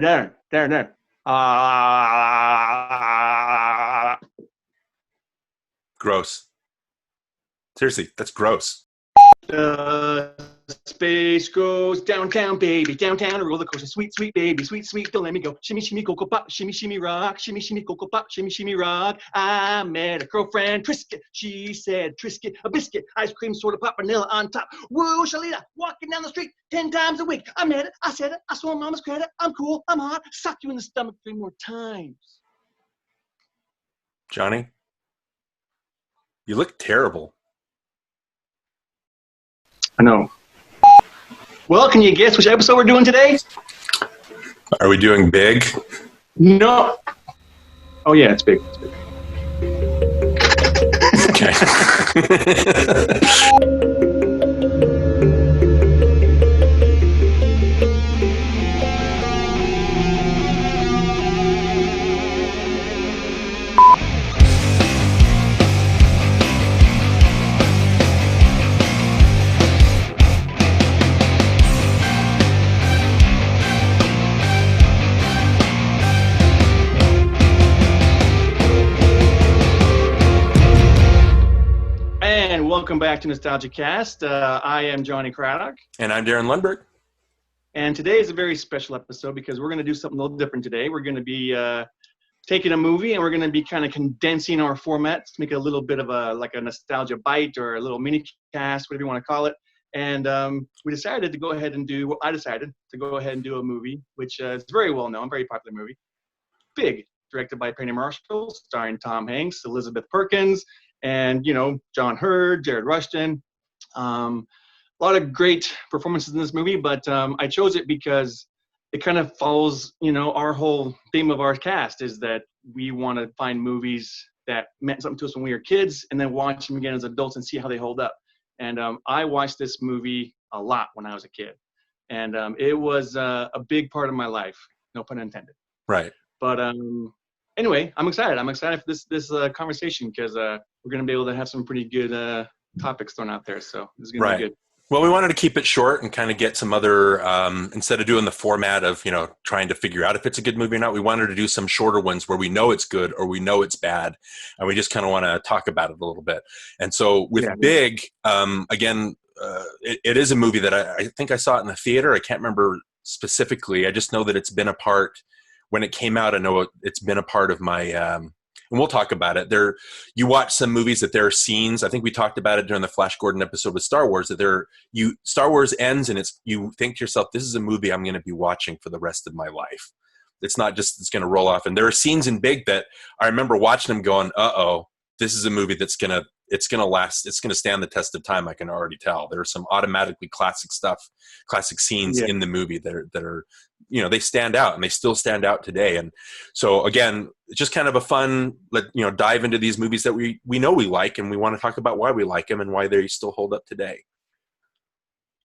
Darin. Gross. Seriously, that's gross. Space goes downtown, baby, downtown, a roller coaster, sweet, sweet baby, sweet, sweet, don't let me go. Shimmy, shimmy, cocoa pop, shimmy, shimmy, rock, shimmy, shimmy, cocoa pop, shimmy, shimmy, rock. I met a girlfriend, Trisket. She said, Trisket, a biscuit, ice cream, soda pop, vanilla on top. Woo, Shalita, walking down the street 10 times a week. I met it, I said it, I saw mama's credit. I'm cool, I'm hot. Suck you in the stomach 3 more times. Johnny, you look terrible. I know. Well, can you guess which episode we're doing today? Are we doing Big? No. Oh, yeah, it's Big. Okay. Welcome back to NostalgiaCast. I am Jonny Craddock. And I'm Darin Lundberg. And today is a very special episode because we're going to do something a little different today. We're going to be taking a movie and we're going to be kind of condensing our format to make it a little bit of a nostalgia bite or a little mini cast, whatever you want to call it. And we decided to go ahead and do, I decided to go ahead and do a movie, which is very well known, very popular movie. Big, directed by Penny Marshall, starring Tom Hanks, Elizabeth Perkins, and, you know, John Hurd, Jared Rushton. A lot of great performances in this movie, but I chose it because it kind of follows, you know, our whole theme of our cast is that we want to find movies that meant something to us when we were kids and then watch them again as adults and see how they hold up. And I watched this movie a lot when I was a kid. And it was a big part of my life, no pun intended. Right. But anyway, I'm excited. I'm excited for this conversation because we're going to be able to have some pretty good topics thrown out there. So this is going to be good. Well, we wanted to keep it short and kind of get some other, instead of doing the format of, you know, trying to figure out if it's a good movie or not, we wanted to do some shorter ones where we know it's good or we know it's bad. And we just kind of want to talk about it a little bit. And so with Big, again, it is a movie that I think I saw it in the theater. I can't remember specifically. I just know that it's been a part. When it came out, I know it's been a part of my, and we'll talk about it. You watch some movies that there are scenes. I think we talked about it during the Flash Gordon episode with Star Wars. That Star Wars ends, and you think to yourself, "This is a movie I'm going to be watching for the rest of my life." It's not just it's going to roll off. And there are scenes in Big that I remember watching them, going, "Uh-oh, this is a movie that's going to last. It's going to stand the test of time." I can already tell. There are some automatically classic scenes in the movie that are. You know, they stand out and they still stand out today. And so again, it's just kind of a fun, dive into these movies that we know we like, and we want to talk about why we like them and why they still hold up today.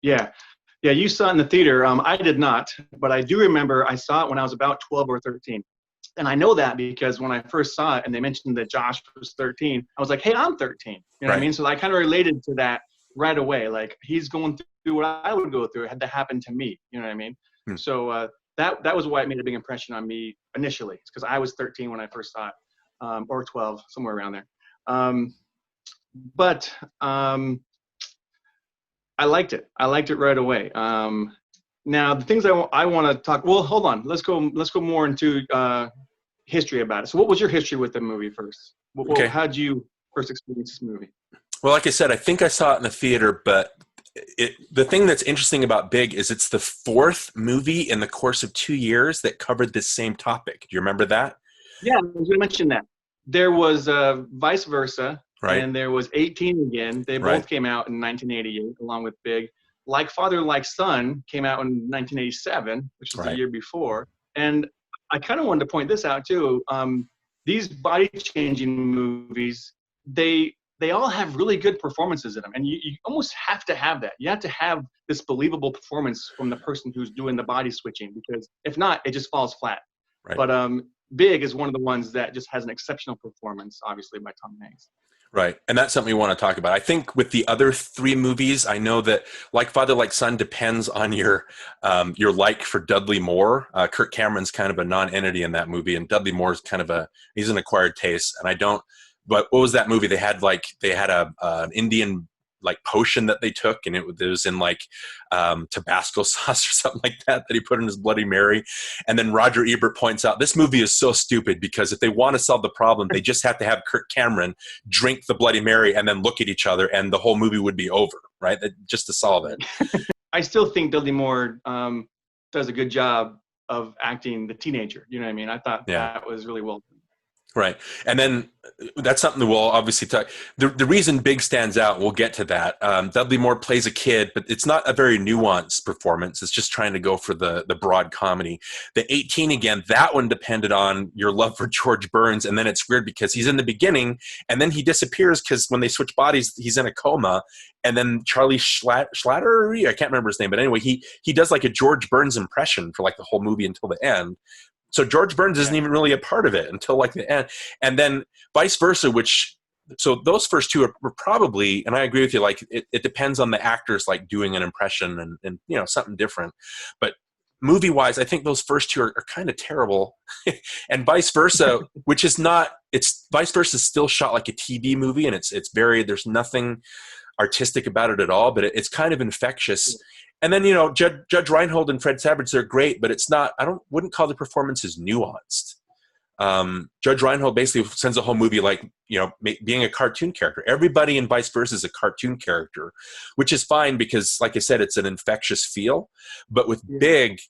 Yeah. Yeah. You saw it in the theater. I did not, but I do remember I saw it when I was about 12 or 13. And I know that because when I first saw it and they mentioned that Josh was 13, I was like, hey, I'm 13. You know what I mean? So I kind of related to that right away. Like he's going through what I would go through. It had to happen to me. You know what I mean? So that was why it made a big impression on me initially. It's because I was 13 when I first saw it, or 12, somewhere around there. But I liked it. I liked it right away. Now the things I want to talk. Well, hold on. Let's go more into history about it. So, what was your history with the movie first? Okay. How did you first experience this movie? Well, like I said, I think I saw it in the theater, but the thing that's interesting about Big is it's the 4th movie in the course of 2 years that covered this same topic. Do you remember that? Yeah, I was going to mention that. There was Vice Versa, right. And there was 18 again. They both came out in 1988, along with Big. Like Father, Like Son came out in 1987, which was the year before. And I kind of wanted to point this out, too. These body-changing movies, they all have really good performances in them. And you almost have to have that. You have to have this believable performance from the person who's doing the body switching, because if not, it just falls flat. Right. But Big is one of the ones that just has an exceptional performance, obviously, by Tom Hanks. Right. And that's something we want to talk about. I think with the other three movies, I know that Like Father, Like Son depends on your like for Dudley Moore. Kirk Cameron's kind of a non-entity in that movie, and Dudley Moore's kind of he's an acquired taste. And I don't, but what was that movie? They had an Indian like potion that they took, and it was in like Tabasco sauce or something like that he put in his Bloody Mary. And then Roger Ebert points out this movie is so stupid because if they want to solve the problem, they just have to have Kirk Cameron drink the Bloody Mary and then look at each other, and the whole movie would be over, right? Just to solve it. I still think Dudley Moore does a good job of acting the teenager. You know what I mean? I thought that was really well done. Right. And then that's something that we'll obviously talk. The reason Big stands out, we'll get to that. Dudley Moore plays a kid, but it's not a very nuanced performance. It's just trying to go for the broad comedy. The 18, again, that one depended on your love for George Burns. And then it's weird because he's in the beginning and then he disappears because when they switch bodies, he's in a coma. And then Charlie Schlatter, I can't remember his name, but anyway, he does like a George Burns impression for like the whole movie until the end. So George Burns isn't even really a part of it until like the end. And then vice versa, so those first two were probably, and I agree with you, like it depends on the actors like doing an impression and you know, something different. But movie wise, I think those first two are kind of terrible. And vice versa, which is not, vice versa is still shot like a TV movie, and it's very, there's nothing artistic about it at all, but it's kind of infectious. And then, you know, Judge Reinhold and Fred Savage, they're great, but it's not, wouldn't call the performances nuanced. Judge Reinhold basically sends the whole movie like, you know, being a cartoon character. Everybody in vice versa is a cartoon character, which is fine because, like I said, it's an infectious feel. But with Big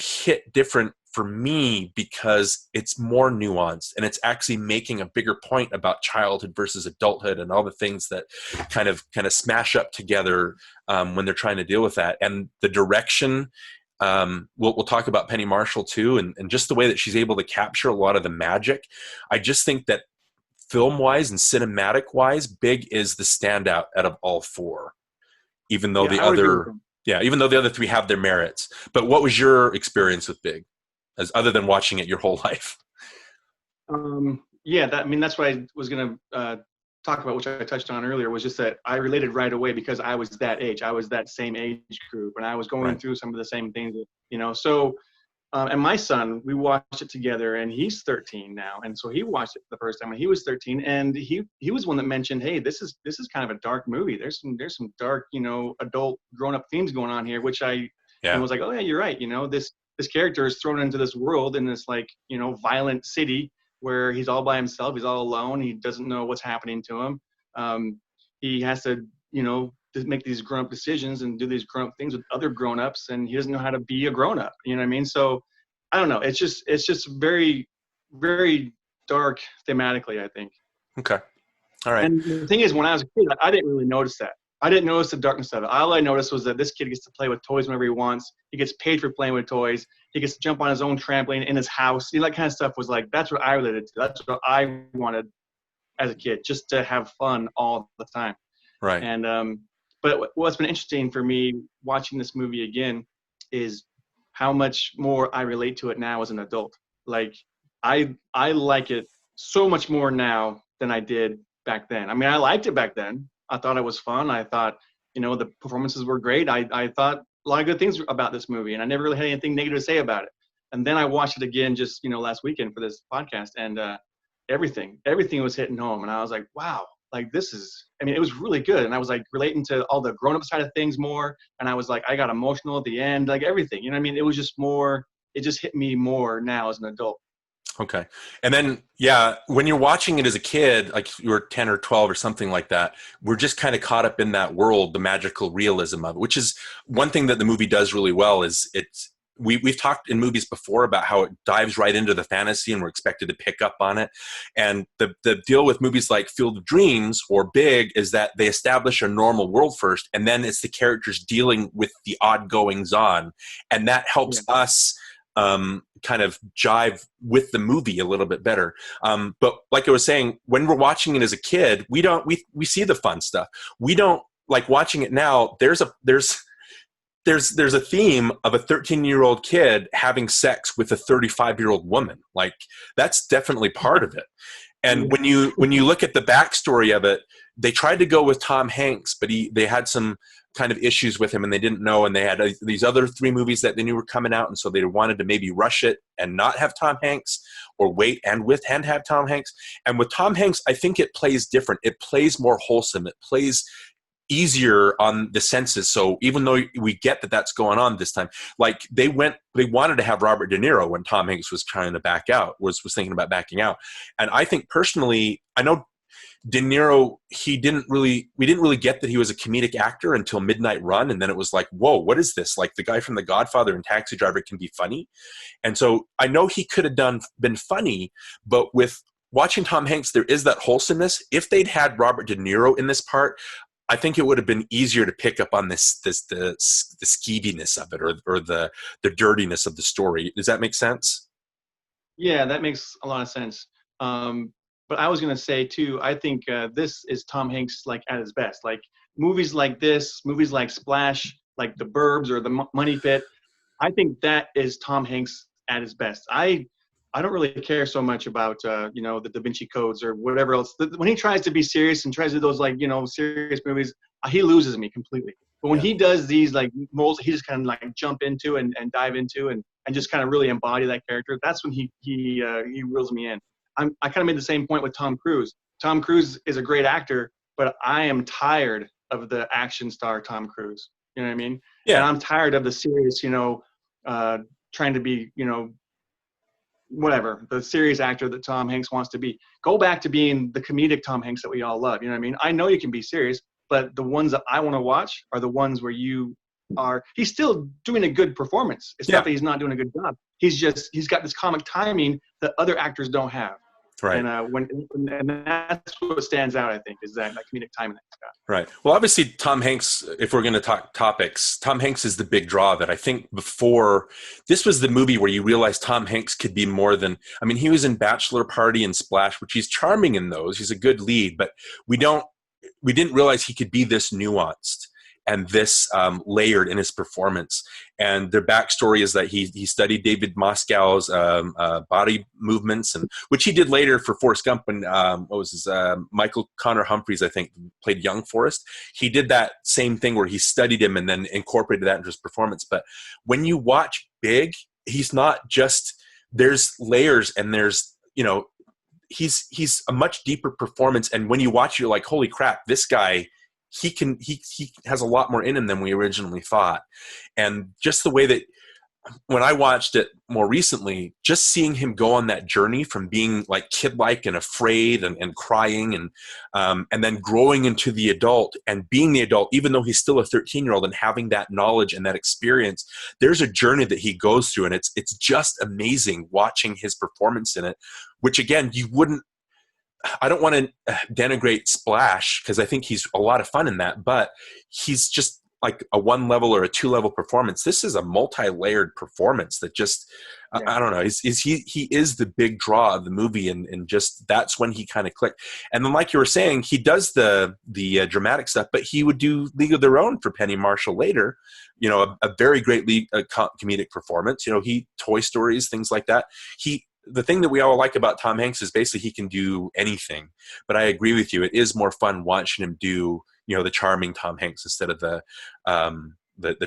hit different for me because it's more nuanced and it's actually making a bigger point about childhood versus adulthood and all the things that kind of smash up together when they're trying to deal with that. And the direction, we'll talk about Penny Marshall too, and just the way that she's able to capture a lot of the magic. I just think that film-wise and cinematic-wise, Big is the standout out of all four, even though the other three have their merits. But what was your experience with Big, as other than watching it your whole life? That's what I was going to talk about, which I touched on earlier, was just that I related right away because I was that age. I was that same age group, and I was going through some of the same things, you know. So, and my son, we watched it together, and he's 13 now, and so he watched it the first time when he was 13, and he was one that mentioned, hey, this is kind of a dark movie. There's some dark, you know, adult grown-up themes going on here, which I was like, oh yeah, you're right. You know, this character is thrown into this world in this, like, you know, violent city where he's all by himself. He's all alone. He doesn't know what's happening to him. He has to, you know, make these grown-up decisions and do these grown-up things with other grown-ups, and he doesn't know how to be a grown-up. You know what I mean? So I don't know. It's just very, very dark thematically, I think. Okay. All right. And the thing is, when I was a kid, I didn't really notice that. I didn't notice the darkness of it. All I noticed was that this kid gets to play with toys whenever he wants. He gets paid for playing with toys. He gets to jump on his own trampoline in his house. You know, that kind of stuff was like, that's what I related to. That's what I wanted as a kid, just to have fun all the time. Right. And but what's been interesting for me watching this movie again is how much more I relate to it now as an adult. Like I like it so much more now than I did back then. I mean, I liked it back then. I thought it was fun. I thought, you know, the performances were great. I thought a lot of good things about this movie, and I never really had anything negative to say about it. And then I watched it again just, you know, last weekend for this podcast, and everything was hitting home. And I was like, wow, like this is, I mean, it was really good. And I was like relating to all the grown-up side of things more. And I was like, I got emotional at the end, like everything, you know what I mean? It was just more, it just hit me more now as an adult. Okay. And then, when you're watching it as a kid, like you were 10 or 12 or something like that, we're just kind of caught up in that world, the magical realism of it, which is one thing that the movie does really well. Is we've talked in movies before about how it dives right into the fantasy and we're expected to pick up on it. And the deal with movies like Field of Dreams or Big is that they establish a normal world first, and then it's the characters dealing with the odd goings on. And that helps us kind of jive with the movie a little bit better. But like I was saying, when we're watching it as a kid, we see the fun stuff. We don't like watching it now. There's a theme of a 13-year-old kid having sex with a 35-year-old woman. Like that's definitely part of it. And when you look at the backstory of it, they tried to go with Tom Hanks, but they had some kind of issues with him, and they didn't know. And they had these other 3 movies that they knew were coming out, and so they wanted to maybe rush it and not have Tom Hanks, or wait and have Tom Hanks. And with Tom Hanks, I think it plays different. It plays more wholesome. It plays easier on the senses. So even though we get that that's going on this time, like they wanted to have Robert De Niro when Tom Hanks was trying to back out, was thinking about backing out. And I think personally, I know De Niro, we didn't really get that he was a comedic actor until Midnight Run. And then it was like, whoa, what is this? Like the guy from The Godfather and Taxi Driver can be funny. And so I know he could have been funny, but with watching Tom Hanks, there is that wholesomeness. If they'd had Robert De Niro in this part, I think it would have been easier to pick up on the skeeviness of it, or the dirtiness of the story. Does that make sense? Yeah, that makes a lot of sense. But I was going to say too, I think this is Tom Hanks like at his best. Like movies like this, movies like Splash, like The Burbs or The Money Pit. I think that is Tom Hanks at his best. I don't really care so much about the Da Vinci Codes or whatever else. When he tries to be serious and tries to do those serious movies, he loses me completely. But when he does these like molds, he just kind of like jump into and dive into and just kind of really embody that character. That's when he reels me in. I kind of made the same point with Tom Cruise. Tom Cruise is a great actor, but I am tired of the action star Tom Cruise. You know what I mean? Yeah. And I'm tired of the serious, trying to be, whatever, the serious actor that Tom Hanks wants to be. Go back to being the comedic Tom Hanks that we all love. You know what I mean? I know you can be serious, but the ones that I want to watch are the ones where he's still doing a good performance. It's not that he's not doing a good job. He's got this comic timing that other actors don't have. Right. And that's what stands out, I think, is that comedic timing that he's got. Right. Well, obviously, Tom Hanks, if we're going to talk topics, Tom Hanks is the big draw of it. I think before, this was the movie where you realized Tom Hanks could be more than, he was in Bachelor Party and Splash, which he's charming in those. He's a good lead, but we didn't realize he could be this nuanced and this layered in his performance. And their backstory is that he studied David Moscow's body movements, and which he did later for Forrest Gump. And Michael Connor Humphreys, I think, played young Forrest. He did that same thing where he studied him and then incorporated that into his performance. But when you watch Big, he's not just, there's layers, and there's, he's a much deeper performance. And when you watch, you're like, holy crap, this guy, he has a lot more in him than we originally thought. And just the way that when I watched it more recently, just seeing him go on that journey from being like kid-like and afraid and crying and then growing into the adult and being the adult, even though he's still a 13-year-old, and having that knowledge and that experience, there's a journey that he goes through. And it's just amazing watching his performance in it, which again, I don't want to denigrate Splash, because I think he's a lot of fun in that, but he's just like a 1-level or a 2-level performance. This is a multi-layered performance that just, I don't know, he is the big draw of the movie, and just that's when he kind of clicked. And then, like you were saying, he does the dramatic stuff, but he would do League of Their Own for Penny Marshall later, a very great comedic performance. Toy Stories, things like that. The thing that we all like about Tom Hanks is basically he can do anything. But I agree with you. It is more fun watching him do, the charming Tom Hanks instead of the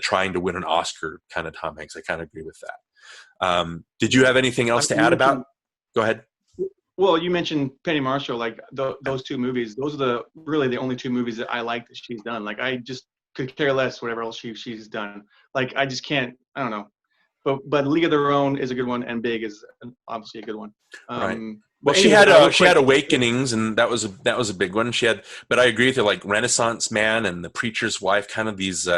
trying to win an Oscar kind of Tom Hanks. I kind of agree with that. Did you have anything else to add about? Go ahead. Well, you mentioned Penny Marshall, like those 2 movies. Those are really the only 2 movies that I like that she's done. Like I just could care less whatever else she's done. Like I just can't. I don't know. But League of Their Own is a good one, and Big is obviously a good one. Right. Well, she had Awakenings, and that was a big one. But I agree with you, like Renaissance Man and The Preacher's Wife, kind of these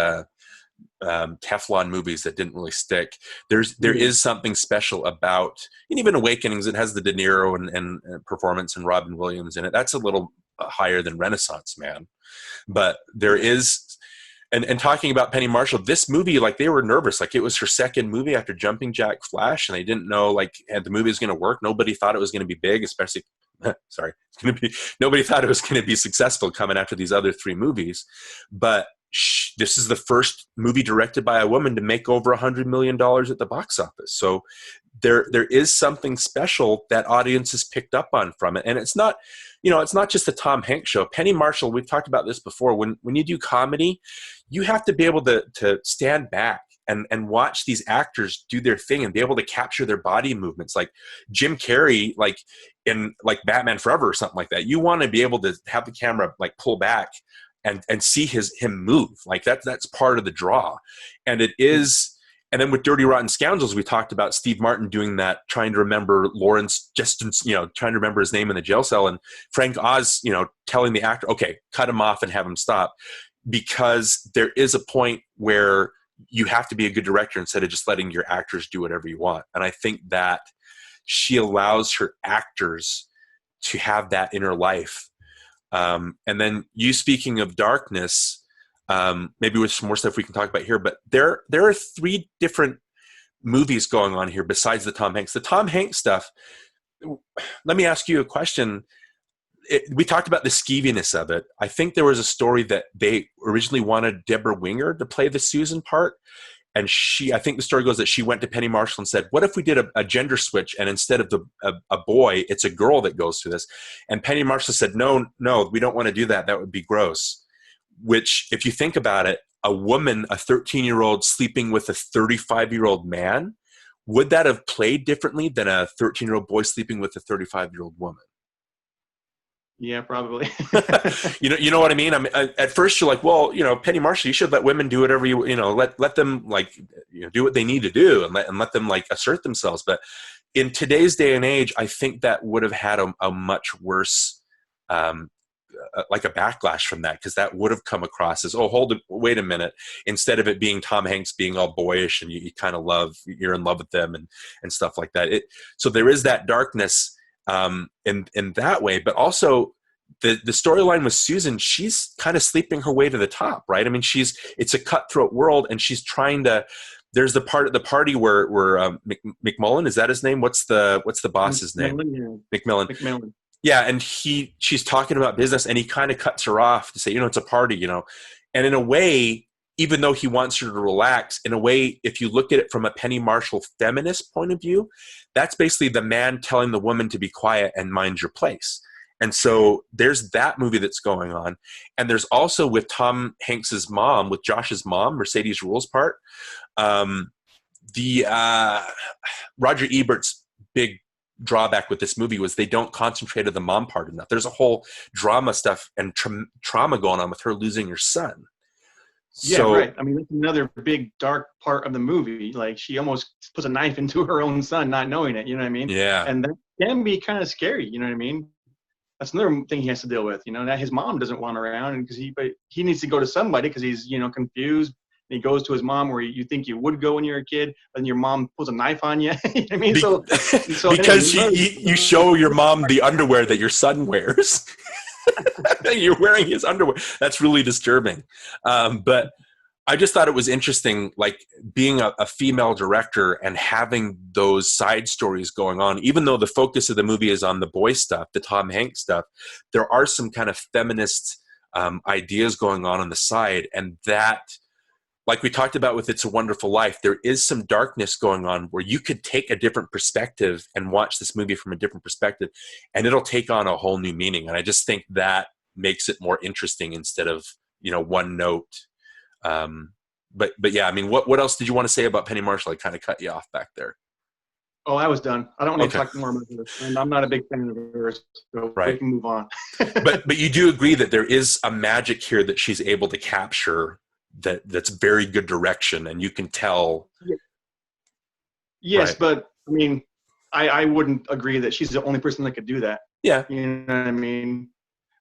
Teflon movies that didn't really stick. There is something special about, and even Awakenings. It has the De Niro and performance and Robin Williams in it. That's a little higher than Renaissance Man, but there is. And talking about Penny Marshall, this movie, like they were nervous. Like it was her second movie after Jumping Jack Flash, and they didn't know like the movie was going to work. Nobody thought it was going to be big, especially, nobody thought it was going to be successful coming after these other 3 movies. But this is the first movie directed by a woman to make over $100 million at the box office. So there is something special that audiences picked up on from it. And it's not, it's not just the Tom Hanks show. Penny Marshall, we've talked about this before. When you do comedy, you have to be able to stand back and watch these actors do their thing and be able to capture their body movements. Like Jim Carrey, like in like Batman Forever or something like that. You want to be able to have the camera like pull back and see him move. Like that's part of the draw. And it is, and then with Dirty Rotten Scoundrels, we talked about Steve Martin doing that, trying to remember Lawrence, just, trying to remember his name in the jail cell, and Frank Oz, telling the actor, okay, cut him off and have him stop, because there is a point where you have to be a good director instead of just letting your actors do whatever you want. And I think that she allows her actors to have that inner life. And then you speaking of darkness, maybe with some more stuff we can talk about here, but there are 3 different movies going on here besides the Tom Hanks. The Tom Hanks stuff, let me ask you a question. We talked about the skeeviness of it. I think there was a story that they originally wanted Deborah Winger to play the Susan part. And I think the story goes that she went to Penny Marshall and said, what if we did a gender switch, and instead of a boy, it's a girl that goes through this? And Penny Marshall said, no, we don't want to do that. That would be gross. Which, if you think about it, a woman, a 13-year-old sleeping with a 35-year-old man, would that have played differently than a 13-year-old boy sleeping with a 35-year-old woman? Yeah, probably. you know what I mean? At first you're like, well, Penny Marshall, you should let women do whatever let them like, do what they need to do and let them like assert themselves. But in today's day and age, I think that would have had a much worse, like a backlash from that, because that would have come across as, wait a minute. Instead of it being Tom Hanks being all boyish and you kind of you're in love with them and stuff like that. So there is that darkness in that way, but also the storyline with Susan, she's kind of sleeping her way to the top, right? I mean, it's a cutthroat world, and she's trying to. There's the part at the party where McMullen, is that his name? What's the boss's name? McMillan. Yeah, and she's talking about business, and he kind of cuts her off to say, it's a party, and in a way, even though he wants her to relax, in a way, if you look at it from a Penny Marshall feminist point of view, that's basically the man telling the woman to be quiet and mind your place. And so there's that movie that's going on. And there's also with Tom Hanks's mom, with Josh's mom, Mercedes Ruehl's part, Roger Ebert's big drawback with this movie was they don't concentrate on the mom part enough. There's a whole drama stuff and trauma going on with her losing her son. Yeah, right. I mean, that's another big dark part of the movie. Like, she almost puts a knife into her own son, not knowing it. You know what I mean? Yeah. And that can be kind of scary. You know what I mean? That's another thing he has to deal with. That his mom doesn't want around, and but he needs to go to somebody because he's confused. And he goes to his mom, where you think you would go when you're a kid, and your mom pulls a knife on you. You know what I mean? So because you show your mom the underwear that your son wears. You're wearing his underwear. That's really disturbing. But I just thought it was interesting, like being a female director and having those side stories going on, even though the focus of the movie is on the boy stuff, the Tom Hanks stuff, there are some kind of feminist ideas going on the side. And that, like we talked about with It's a Wonderful Life, there is some darkness going on where you could take a different perspective and watch this movie from a different perspective, and it'll take on a whole new meaning. And I just think that makes it more interesting instead of, one note. But yeah, I mean, what else did you want to say about Penny Marshall? I kind of cut you off back there. Oh, I was done. I don't want to talk more about this. And I'm not a big fan of hers, so we can move on. but you do agree that there is a magic here that she's able to capture that's very good direction, and you can tell. Yes, right. But I mean, I wouldn't agree that she's the only person that could do that. Yeah. You know what I mean?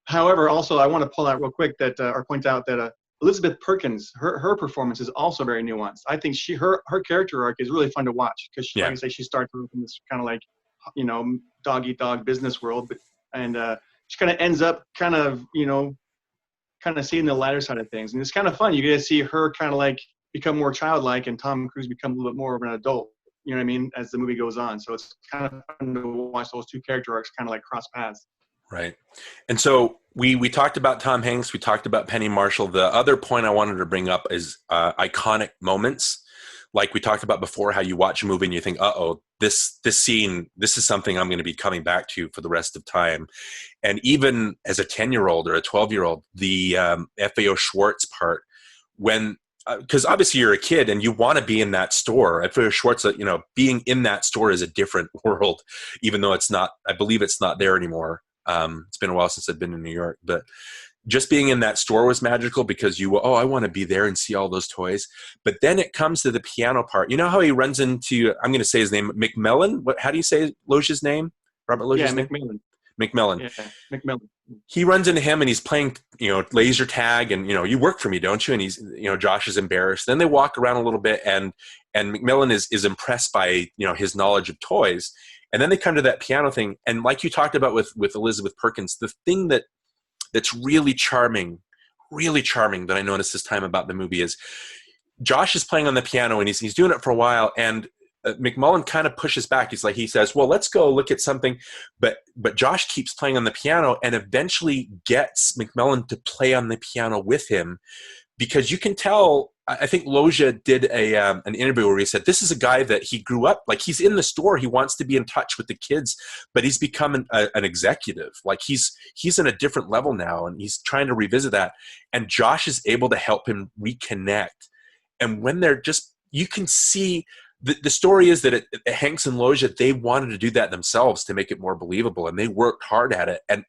However, also, I want to pull out real quick that or point out that Elizabeth Perkins, her performance is also very nuanced. I think her character arc is really fun to watch because, like I say, she starts off in this kind of like, dog eat dog business world, and she kind of ends up kind of seeing the lighter side of things, and it's kind of fun. You get to see her kind of like become more childlike, and Tom Cruise become a little bit more of an adult. You know what I mean? As the movie goes on, so it's kind of fun to watch those two character arcs kind of like cross paths. Right. And so we talked about Tom Hanks. We talked about Penny Marshall. The other point I wanted to bring up is iconic moments. Like we talked about before, how you watch a movie and you think, uh-oh, this scene, this is something I'm going to be coming back to for the rest of time. And even as a 10-year-old or a 12-year-old, the FAO Schwartz part, when because obviously you're a kid and you want to be in that store. FAO Schwartz, being in that store is a different world, even though it's not, I believe it's not there anymore. It's been a while since I've been in New York, but just being in that store was magical because I want to be there and see all those toys. But then it comes to the piano part. You know how he runs into, I'm going to say his name, McMillan? How do you say Loja's name? Robert Loja's name? McMillan. McMillan. Yeah, McMillan. He runs into him and he's playing, laser tag and, you work for me, don't you? And he's, Josh is embarrassed. Then they walk around a little bit and McMillan is impressed by, his knowledge of toys. And then they come to that piano thing. And like you talked about with Elizabeth Perkins, the thing that's really charming that I noticed this time about the movie is Josh is playing on the piano and he's doing it for a while. And McMullen kind of pushes back. He says, well, let's go look at something. But Josh keeps playing on the piano and eventually gets McMullen to play on the piano with him, because you can tell, I think Loja did an interview where he said, this is a guy that he grew up, like he's in the store. He wants to be in touch with the kids, but he's become an executive. Like he's in a different level now and he's trying to revisit that. And Josh is able to help him reconnect. And when they're just, you can see, the story is that Hanks and Loja, they wanted to do that themselves to make it more believable, and they worked hard at it. And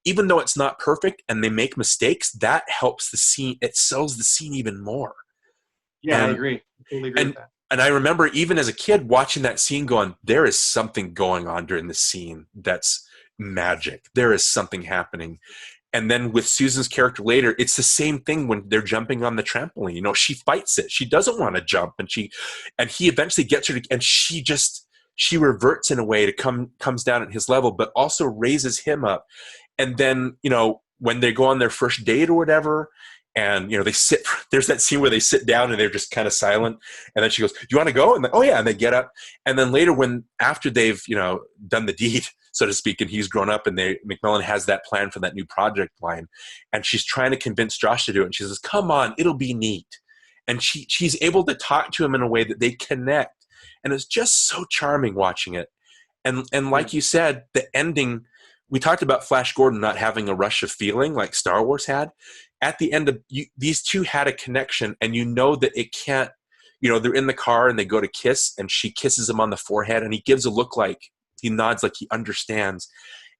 even though it's not perfect and they make mistakes, that helps the scene. It sells the scene even more. Yeah, I agree. I totally agree with that. And I remember even as a kid watching that scene going, there is something going on during the scene that's magic. There is something happening. And then with Susan's character later, it's the same thing when they're jumping on the trampoline. She fights it. She doesn't want to jump, and he eventually gets her to, and she reverts in a way to comes down at his level, but also raises him up. And then, when they go on their first date or whatever, and they sit, there's that scene where they sit down and they're just kind of silent. And then she goes, do you want to go? And oh yeah. And they get up. And then later after they've, done the deed, so to speak, and he's grown up and McMillan has that plan for that new project line. And she's trying to convince Josh to do it. And she says, come on, it'll be neat. And she's able to talk to him in a way that they connect. And it's just so charming watching it. And like you said, the ending, we talked about Flash Gordon not having a rush of feeling like Star Wars had. At the end of these two had a connection, and that it can't, they're in the car and they go to kiss and she kisses him on the forehead and he gives a look like he nods like he understands.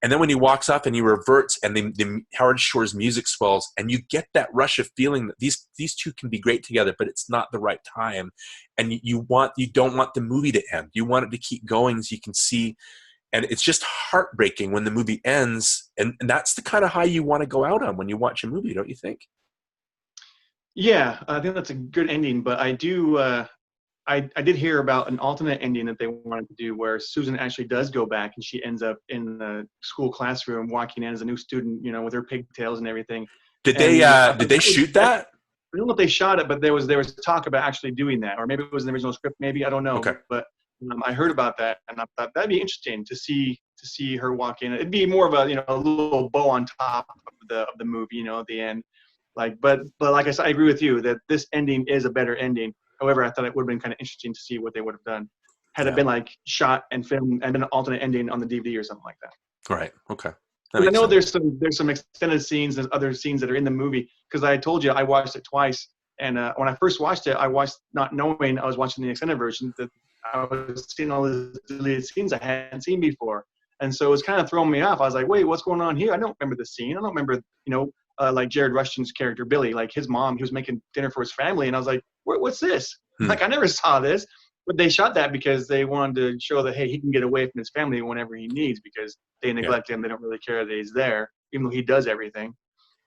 And then when he walks up and he reverts and the Howard Shore's music swells and you get that rush of feeling that these two can be great together, but it's not the right time. And you don't want the movie to end. You want it to keep going so you can see. And it's just heartbreaking when the movie ends. And that's the kind of high you want to go out on when you watch a movie, don't you think? Yeah, I think that's a good ending. But I do, I did hear about an alternate ending that they wanted to do where Susan actually does go back and she ends up in the school classroom walking in as a new student, with her pigtails and everything. Did they shoot that? I don't know if they shot it, but there was talk about actually doing that, or maybe it was in the original script. Maybe, I don't know. Okay. But I heard about that, and I thought that'd be interesting to see her walk in. It'd be more of a little bow on top of the movie, at the end. But like I said, I agree with you that this ending is a better ending. However, I thought it would have been kind of interesting to see what they would have done had it been shot and filmed and an alternate ending on the DVD or something like that. Right. Okay. I know there's some extended scenes, there's other scenes that are in the movie, because I told you I watched it twice, and when I first watched it, I watched not knowing I was watching the extended version, that I was seeing all the deleted scenes I hadn't seen before, and so it was kind of throwing me off. I was like, wait, what's going on here? I don't remember the scene. I don't remember, like Jared Rushton's character Billy, like his mom, he was making dinner for his family, and I was like, what's this? Like I never saw this. But they shot that because they wanted to show that, hey, he can get away from his family whenever he needs, because they neglect him. They don't really care that he's there, even though he does everything.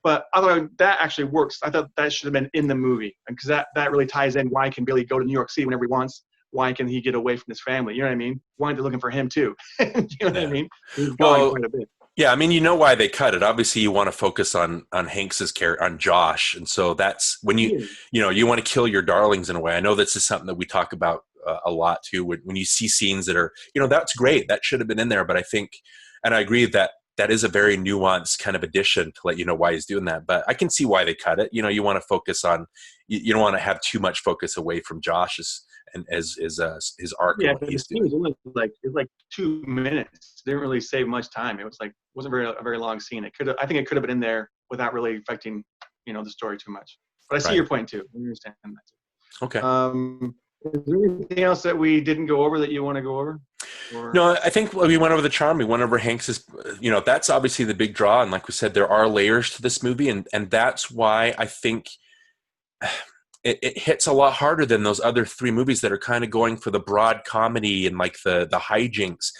But I thought that actually works. I thought that should have been in the movie, because that really ties in. Why can Billy go to New York City whenever he wants? Why can he get away from his family? You know what I mean? Why aren't they looking for him too? You know what I mean? He's gone quite a bit. Yeah, I mean, you know why they cut it. Obviously, you want to focus on Hanks's character, on Josh, and so that's when you want to kill your darlings in a way. I know this is something that we talk about a lot too. When you see scenes that are, that's great, that should have been in there. But I think, and I agree that that is a very nuanced kind of addition to let you know why he's doing that. But I can see why they cut it. You know, you want to focus on, you don't want to have too much focus away from Josh's and as his arc and Yeah, what the he's scene doing. was only like 2 minutes. Didn't really save much time. It was like wasn't a very long scene. I think it could have been in there without really affecting the story too much. But I see Right. your point too. I understand that too. Okay. Is there anything else that we didn't go over that you want to go over? Or? No, I think we went over the charm. We went over Hanks's, that's obviously the big draw. And like we said, there are layers to this movie. And that's why I think it hits a lot harder than those other 3 movies that are kind of going for the broad comedy and like the hijinks.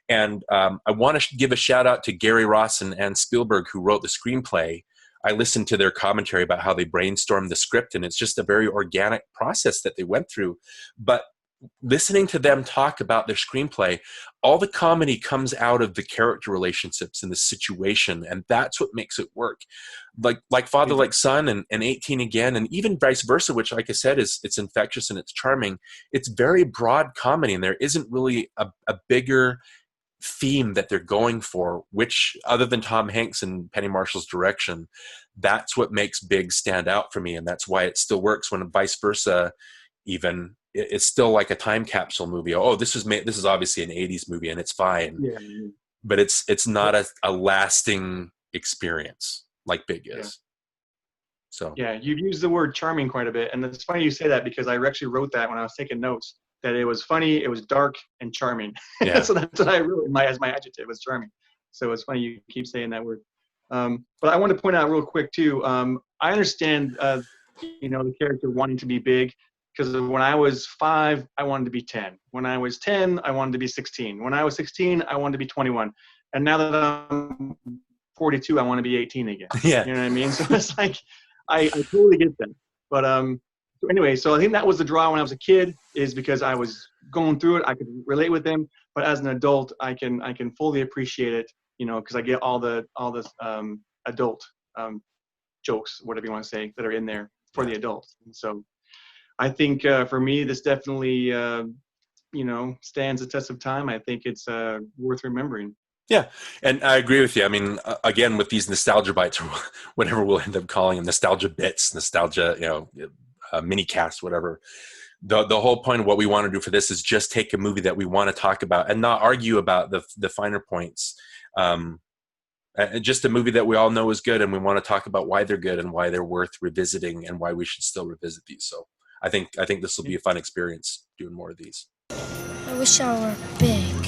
And I want to give a shout out to Gary Ross and Spielberg, who wrote the screenplay. I listened to their commentary about how they brainstormed the script, and it's just a very organic process that they went through. But listening to them talk about their screenplay, all the comedy comes out of the character relationships and the situation, and that's what makes it work. Like Father Like Son and 18 Again, and even vice versa, which, like I said, it's infectious and it's charming. It's very broad comedy, and there isn't really a bigger theme that they're going for, which, other than Tom Hanks and Penny Marshall's direction, that's what makes Big stand out for me, and that's why it still works. When vice versa, even it's still like a time capsule movie. Oh, this is obviously an 80s movie, and it's fine. Yeah. But it's not a lasting experience like Big is. Yeah. So yeah, you've used the word charming quite a bit, and it's funny you say that because I actually wrote that when I was taking notes. That it was funny, it was dark and charming. Yeah. So that's what I wrote as my adjective was charming. So it's funny you keep saying that word. But I want to point out real quick too. I understand, the character wanting to be big, because when I was 5, I wanted to be 10. When I was 10, I wanted to be 16. When I was 16, I wanted to be 21. And now that I'm 42, I want to be 18 again. Yeah. You know what I mean? So it's like I totally get that. But so anyway, so I think that was the draw when I was a kid, is because I was going through it. I could relate with them, but as an adult, I can fully appreciate it, because I get all the adult jokes, whatever you want to say, that are in there for the adults. And so I think for me, this definitely stands the test of time. I think it's worth remembering. Yeah, and I agree with you. I mean, again, with these nostalgia bites, or whatever we'll end up calling them, nostalgia bits, nostalgia, mini cast, whatever. The whole point of what we want to do for this is just take a movie that we want to talk about and not argue about the finer points. Just a movie that we all know is good, and we want to talk about why they're good and why they're worth revisiting and why we should still revisit these. So I think this will be a fun experience doing more of these. I wish I were big.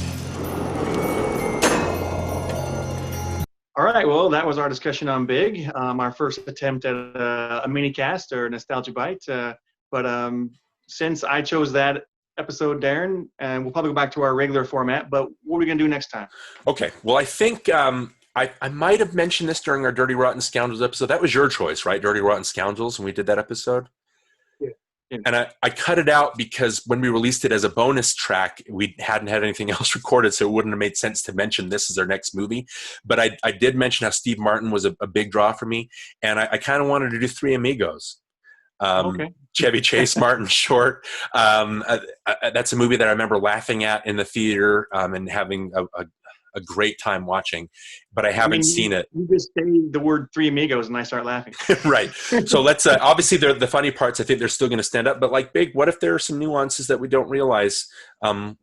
All right, well, that was our discussion on Big, our first attempt at a mini cast or nostalgia bite. But since I chose that episode, Darin, and we'll probably go back to our regular format, but what are we going to do next time? Okay, well, I think I might have mentioned this during our Dirty Rotten Scoundrels episode. That was your choice, right? Dirty Rotten Scoundrels, when we did that episode? Yeah. And I cut it out because when we released it as a bonus track, we hadn't had anything else recorded, so it wouldn't have made sense to mention this as our next movie. But I did mention how Steve Martin was a big draw for me, and I kind of wanted to do Three Amigos. Okay. Chevy Chase, Martin Short. That's a movie that I remember laughing at in the theater and having a great time watching, but I haven't seen it. You just say the word Three Amigos and I start laughing. Right. So let's, obviously the funny parts, I think they're still going to stand up, but like Big, what if there are some nuances that we don't realize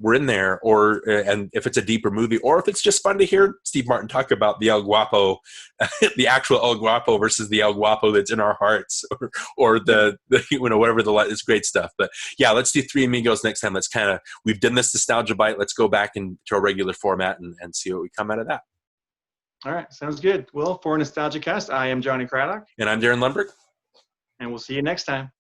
were in there, and if it's a deeper movie, or if it's just fun to hear Steve Martin talk about the El Guapo, the actual El Guapo versus the El Guapo that's in our hearts, or the whatever it's great stuff. But yeah, let's do Three Amigos next time. Let's we've done this nostalgia bite. Let's go back into our regular format and see what we come out of that. All right, sounds good. Well, for NostalgiaCast, I am Jonny Craddock. And I'm Darin Lundberg. And we'll see you next time.